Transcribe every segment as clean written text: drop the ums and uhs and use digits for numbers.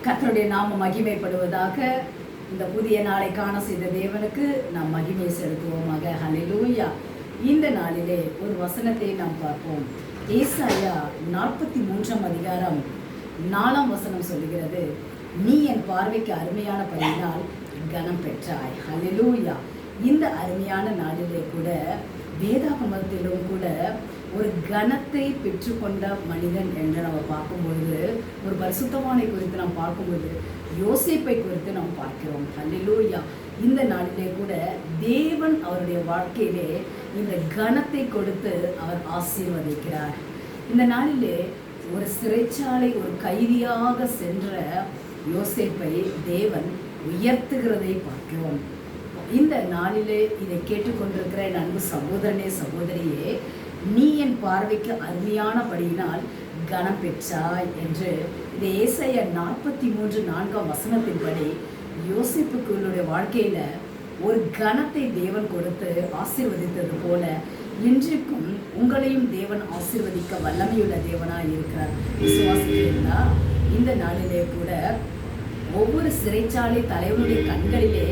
கர்த்தருடைய நாம மகிமைப்படுவதாக. இந்த புதிய நாளை காண செய்த தேவனுக்கு நாம் மகிமை செலுத்துவோமாக. ஹல்லேலூயா. இந்த நாளிலே ஒரு வசனத்தை நாம் பார்ப்போம். ஏசாயா 43 அதிகாரம் 4 வசனம் சொல்லுகிறது, நீ என் பார்வைக்கு அருமையான படியினால் கனம் பெற்றாய். ஹல்லேலூயா. இந்த அருமையான நாளிலே கூட வேதாகமத்திலும் கூட ஒரு கனத்தை பெற்றுக்கொண்ட மனிதன் என்று நம்ம பார்க்கும்பொழுது, ஒரு பரிசுத்தவானை குறித்து நாம் பார்க்கும்போது யோசேப்பை குறித்து நாம் பார்க்கிறோம். ஹல்லேலூயா. இந்த நாளிலே கூட தேவன் அவருடைய வாழ்க்கையிலே இந்த கனத்தை கொடுத்து அவர் ஆசீர்வதிக்கிறார். இந்த நாளிலே ஒரு சிறைச்சாலை ஒரு கைதியாக சென்ற யோசேப்பை தேவன் உயர்த்துகிறதை பார்க்கிறோம். இந்த நாளிலே இதை கேட்டுக்கொண்டிருக்கிற என் அன்பு சகோதரனே சகோதரியே, நீ என் பார்வைக்கு அருமையானபடியினால் கனம் பெற்றாய் என்று இந்த ஏசாயா 43:4 வசனத்தின்படி யோசேப்புக்குள்ளுடைய வாழ்க்கையில ஒரு கனத்தை தேவன் கொடுத்து ஆசீர்வதித்தது போல இன்றைக்கும் உங்களையும் தேவன் ஆசீர்வதிக்க வல்லமையுள்ள தேவனாய் இருக்கிறார். விசுவாசிக்கிறீர்களா? இந்த நாளிலே கூட ஒவ்வொரு சிறைச்சாலை தலைவனுடைய கண்களிலே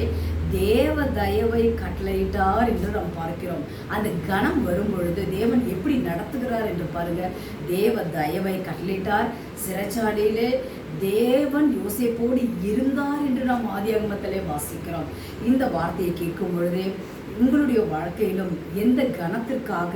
தேவ தயவை கட்டளையிட்டார் என்று நாம் பார்க்கிறோம். அந்த கணம் வரும் பொழுது தேவன் எப்படி நடத்துகிறார் என்று பாருங்க. தேவ தயவை கட்டளையிட்டார். சிறைச்சாலையிலே தேவன் யோசேப்போடு இருந்தார் என்று நாம் ஆதியாகமத்திலே வாசிக்கிறோம். இந்த வார்த்தையை கேட்கும் பொழுது உங்களுடைய வாழ்க்கையிலும் எந்த கனத்திற்காக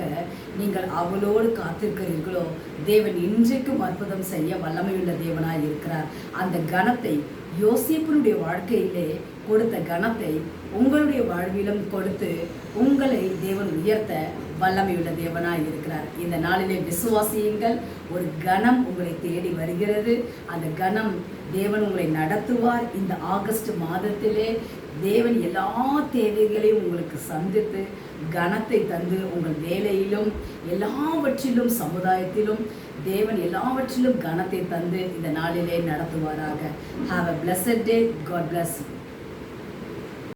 நீங்கள் அவளோடு காத்திருக்கிறீர்களோ தேவன் இன்றைக்கும் அற்புதம் செய்ய வல்லமையுள்ள தேவனாய் இருக்கிறார். அந்த கனத்தை யோசேப்பினுடைய வாழ்க்கையிலே கொடுத்த கனத்தை உங்களுடைய வாழ்விலும் கொடுத்து உங்களை தேவன் உயர்த்த வல்லமையுள்ள தேவனாய் இருக்கிறார். இந்த நாளிலே விசுவாசியுங்கள். ஒரு கனம் உங்களை தேடி வருகிறது. அந்த கனம் தேவன் உங்களை நடத்துவார். இந்த ஆகஸ்ட் மாதத்திலே தேவன் எல்லா தேவைகளையும் உங்களுக்கு சந்தித்து கனத்தை தந்து உங்கள் வேலையிலும் எல்லாவற்றிலும் சமுதாயத்திலும் தேவன் எல்லாவற்றிலும் கனத்தை தந்து இந்த நாளிலே நடத்துவாராக. Have a blessed day. God bless you.